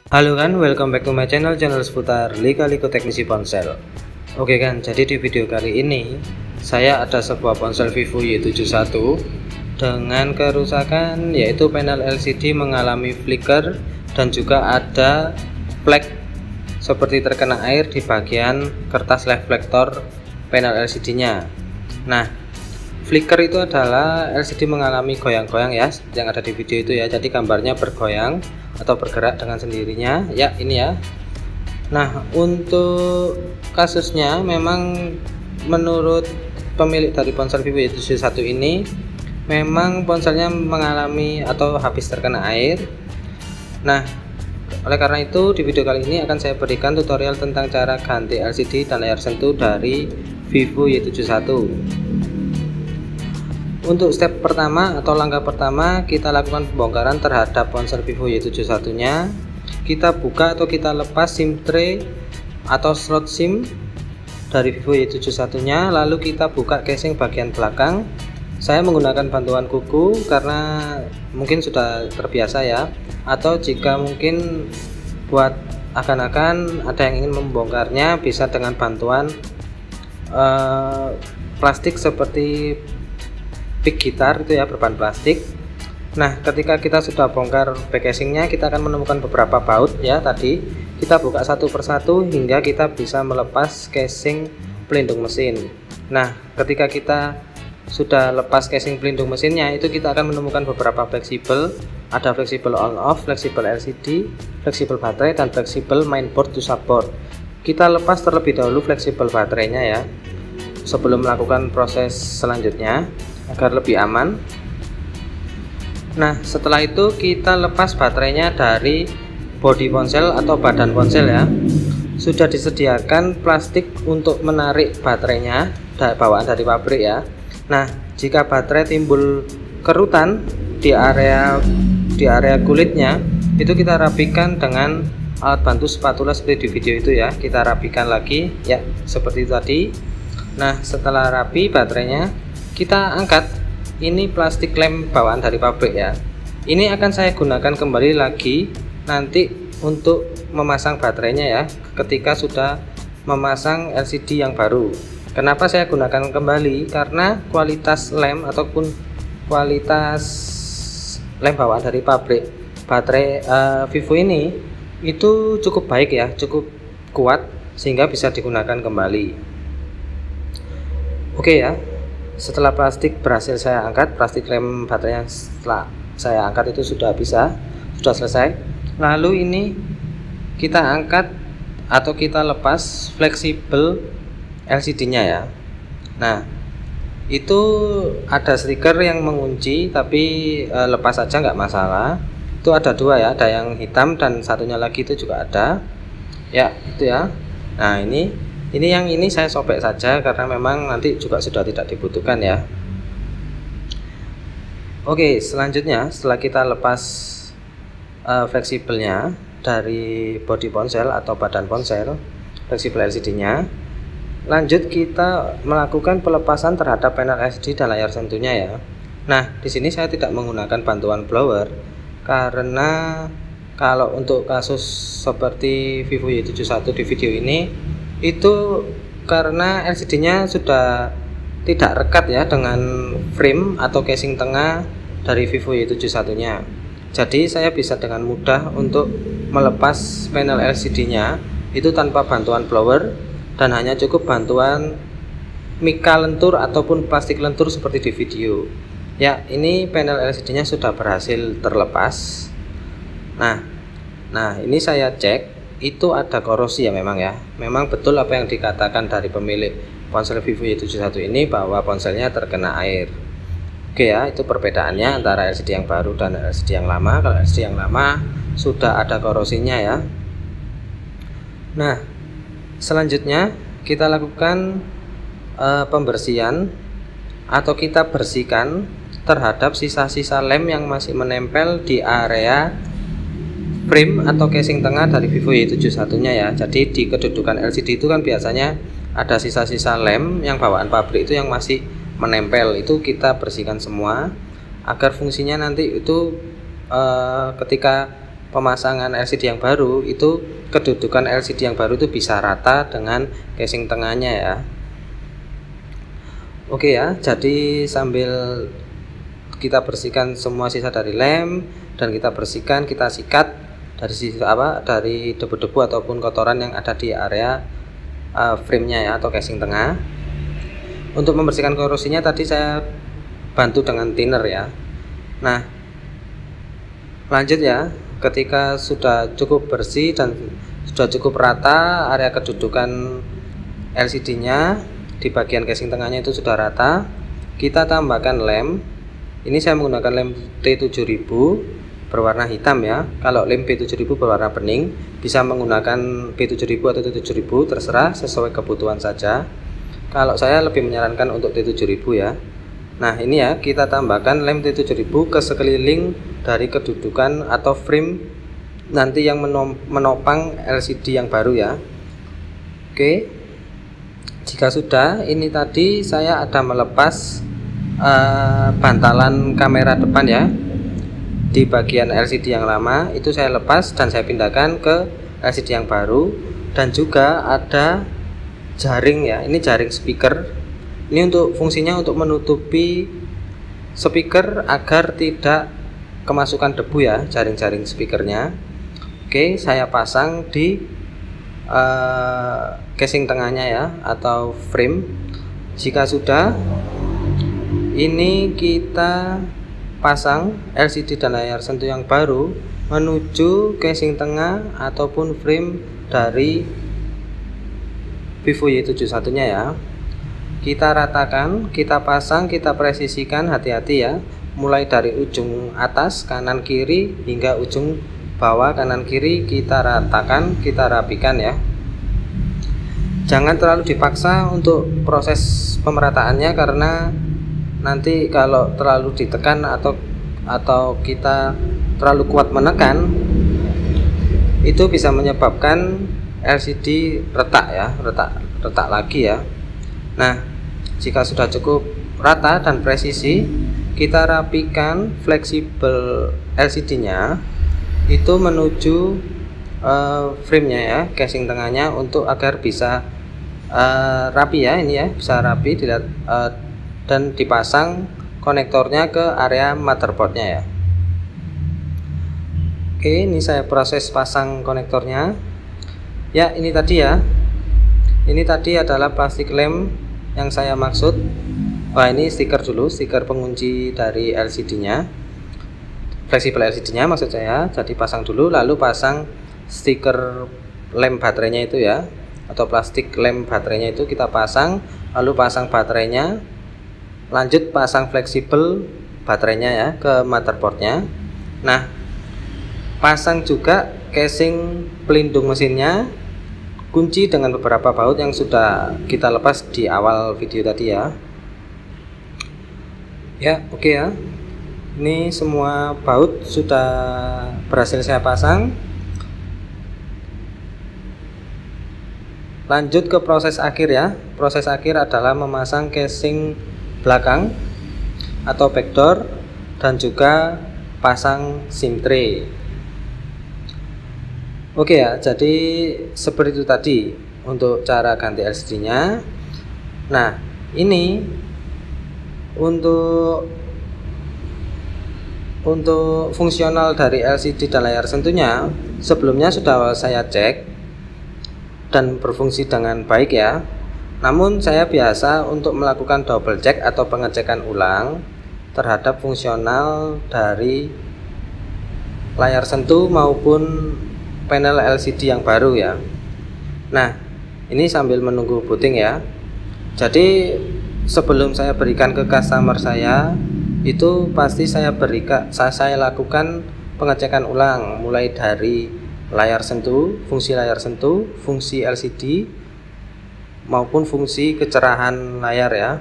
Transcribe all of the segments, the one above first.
Halo kan, welcome back to my channel seputar lika-liku teknisi ponsel. Oke kan, jadi di video kali ini saya ada sebuah ponsel Vivo Y71 dengan kerusakan yaitu panel LCD mengalami flicker dan juga ada flek seperti terkena air di bagian kertas reflektor panel LCD nya. Nah, flicker itu adalah LCD mengalami goyang-goyang ya, yang ada di video itu ya. Jadi gambarnya bergoyang atau bergerak dengan sendirinya ya, ini ya. Nah, untuk kasusnya memang menurut pemilik dari ponsel Vivo Y71 ini memang ponselnya mengalami atau habis terkena air. Nah, oleh karena itu di video kali ini akan saya berikan tutorial tentang cara ganti LCD dan layar sentuh dari Vivo Y71. Untuk step pertama atau langkah pertama, kita lakukan pembongkaran terhadap ponsel Vivo Y71 nya. Kita buka atau kita lepas SIM tray atau slot SIM dari Vivo Y71 nya, lalu kita buka casing bagian belakang. Saya menggunakan bantuan kuku karena mungkin sudah terbiasa ya, atau jika mungkin buat akan-akan ada yang ingin membongkarnya bisa dengan bantuan plastik seperti pick gitar itu ya, berbahan plastik. Nah, ketika kita sudah bongkar back casingnya, kita akan menemukan beberapa baut ya. Tadi kita buka satu persatu hingga kita bisa melepas casing pelindung mesin. Nah, ketika kita sudah lepas casing pelindung mesinnya, itu kita akan menemukan beberapa fleksibel. Ada fleksibel on off, fleksibel LCD, fleksibel baterai, dan fleksibel mainboard to subboard. Kita lepas terlebih dahulu fleksibel baterainya ya, sebelum melakukan proses selanjutnya agar lebih aman. Nah, setelah itu kita lepas baterainya dari bodi ponsel atau badan ponsel ya. Sudah disediakan plastik untuk menarik baterainya bawaan dari pabrik ya. Nah, jika baterai timbul kerutan di area kulitnya, itu kita rapikan dengan alat bantu spatula seperti di video itu ya. Kita rapikan lagi ya, seperti itu tadi. Nah, setelah rapi baterainya, kita angkat. Ini plastik lem bawaan dari pabrik ya. Ini akan saya gunakan kembali lagi nanti untuk memasang baterainya ya, ketika sudah memasang LCD yang baru. Kenapa saya gunakan kembali? Karena kualitas lem ataupun kualitas lem bawaan dari pabrik baterai Vivo ini itu cukup baik ya, cukup kuat sehingga bisa digunakan kembali. Oke ya. Setelah plastik berhasil saya angkat, plastik lem baterainya setelah saya angkat itu sudah selesai. Lalu ini kita angkat atau kita lepas fleksibel LCD-nya ya. Nah, itu ada stiker yang mengunci, tapi lepas saja nggak masalah. Itu ada dua ya, ada yang hitam dan satunya lagi itu juga ada. Ya, itu ya. Nah, ini yang ini saya sobek saja karena memang nanti juga sudah tidak dibutuhkan ya. Oke, selanjutnya setelah kita lepas fleksibelnya dari bodi ponsel atau badan ponsel, fleksibel LCD-nya, lanjut kita melakukan pelepasan terhadap panel LCD dan layar sentuhnya ya. Nah, di sini saya tidak menggunakan bantuan blower karena kalau untuk kasus seperti Vivo Y71 di video ini itu karena LCD-nya sudah tidak rekat ya dengan frame atau casing tengah dari Vivo Y71-nya. Jadi saya bisa dengan mudah untuk melepas panel LCD-nya itu tanpa bantuan blower dan hanya cukup bantuan mika lentur ataupun plastik lentur seperti di video. Ya, ini panel LCD-nya sudah berhasil terlepas. Nah, ini saya cek itu ada korosi ya, memang ya. Memang betul apa yang dikatakan dari pemilik ponsel Vivo Y71 ini bahwa ponselnya terkena air. Oke ya, itu perbedaannya antara LCD yang baru dan LCD yang lama. Kalau LCD yang lama sudah ada korosinya ya. Nah, selanjutnya kita lakukan pembersihan atau kita bersihkan terhadap sisa-sisa lem yang masih menempel di area frame atau casing tengah dari Vivo Y71-nya ya. Jadi di kedudukan LCD itu kan biasanya ada sisa-sisa lem yang bawaan pabrik itu yang masih menempel, itu kita bersihkan semua agar fungsinya nanti itu ketika pemasangan LCD yang baru itu kedudukan LCD yang baru itu bisa rata dengan casing tengahnya ya. Oke ya, jadi sambil kita bersihkan semua sisa dari lem dan kita bersihkan, kita sikat dari sisa dari debu-debu ataupun kotoran yang ada di area frame-nya ya atau casing tengah. Untuk membersihkan korosinya tadi saya bantu dengan thinner ya. Nah, lanjut ya, ketika sudah cukup bersih dan sudah cukup rata area kedudukan LCD-nya di bagian casing tengahnya itu sudah rata, kita tambahkan lem. Ini saya menggunakan lem T7000 berwarna hitam ya. Kalau lem B7000 berwarna bening, bisa menggunakan B7000 atau T7000, terserah sesuai kebutuhan saja. Kalau saya lebih menyarankan untuk T7000 ya. Nah ini ya, kita tambahkan lem T7000 ke sekeliling dari kedudukan atau frame nanti yang menopang LCD yang baru ya. Oke, jika sudah, ini tadi saya ada melepas bantalan kamera depan ya. Di bagian LCD yang lama itu saya lepas dan saya pindahkan ke LCD yang baru. Dan juga ada jaring ya, ini jaring speaker. Ini untuk fungsinya untuk menutupi speaker agar tidak kemasukan debu ya, jaring-jaring speakernya. Oke, saya pasang di casing tengahnya ya atau frame. Jika sudah, ini kita pasang LCD dan layar sentuh yang baru menuju casing tengah ataupun frame dari Vivo Y71 nya ya. Kita ratakan, kita pasang, kita presisikan, hati-hati ya, mulai dari ujung atas kanan kiri hingga ujung bawah kanan kiri kita ratakan, kita rapikan ya. Jangan terlalu dipaksa untuk proses pemerataannya, karena nanti kalau terlalu ditekan atau kita terlalu kuat menekan, itu bisa menyebabkan LCD retak ya, retak lagi ya. Nah, jika sudah cukup rata dan presisi, kita rapikan fleksibel LCD-nya itu menuju frame-nya ya, casing tengahnya, untuk agar bisa rapi ya, ini ya, bisa rapi dilihat, dan dipasang konektornya ke area motherboardnya ya. Oke, ini saya proses pasang konektornya ya. Ini tadi ya, ini tadi adalah plastik lem yang saya maksud. Wah, ini stiker dulu, stiker pengunci dari LCD-nya, fleksibel LCD-nya maksud saya. Jadi pasang dulu, lalu pasang stiker lem baterainya itu ya, atau plastik lem baterainya itu kita pasang, lalu pasang baterainya, lanjut pasang fleksibel baterainya ya ke motherboardnya. Nah, pasang juga casing pelindung mesinnya, kunci dengan beberapa baut yang sudah kita lepas di awal video tadi ya. Ya, oke ya. Ini semua baut sudah berhasil saya pasang. Lanjut ke proses akhir ya. Proses akhir adalah memasang casing belakang atau backdoor dan juga pasang SIM tray. Oke ya, jadi seperti itu tadi untuk cara ganti LCD-nya. Nah, ini untuk fungsional dari LCD dan layar sentuhnya sebelumnya sudah saya cek dan berfungsi dengan baik ya. Namun saya biasa untuk melakukan double check atau pengecekan ulang terhadap fungsional dari layar sentuh maupun panel LCD yang baru ya. Nah, ini sambil menunggu booting ya. Jadi sebelum saya berikan ke customer saya, itu pasti saya lakukan pengecekan ulang mulai dari layar sentuh, fungsi LCD maupun fungsi kecerahan layar ya.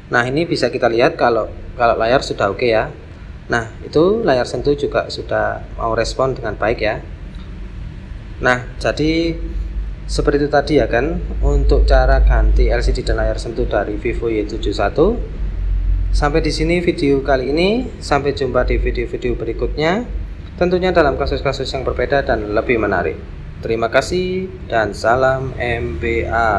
Nah, ini bisa kita lihat kalau layar sudah oke ya. Nah, itu layar sentuh juga sudah mau respon dengan baik ya. Nah, jadi seperti itu tadi ya kan untuk cara ganti LCD dan layar sentuh dari Vivo Y71. Sampai di sini video kali ini, sampai jumpa di video-video berikutnya. tentunya dalam kasus-kasus yang berbeda dan lebih menarik. Terima kasih dan salam MBA.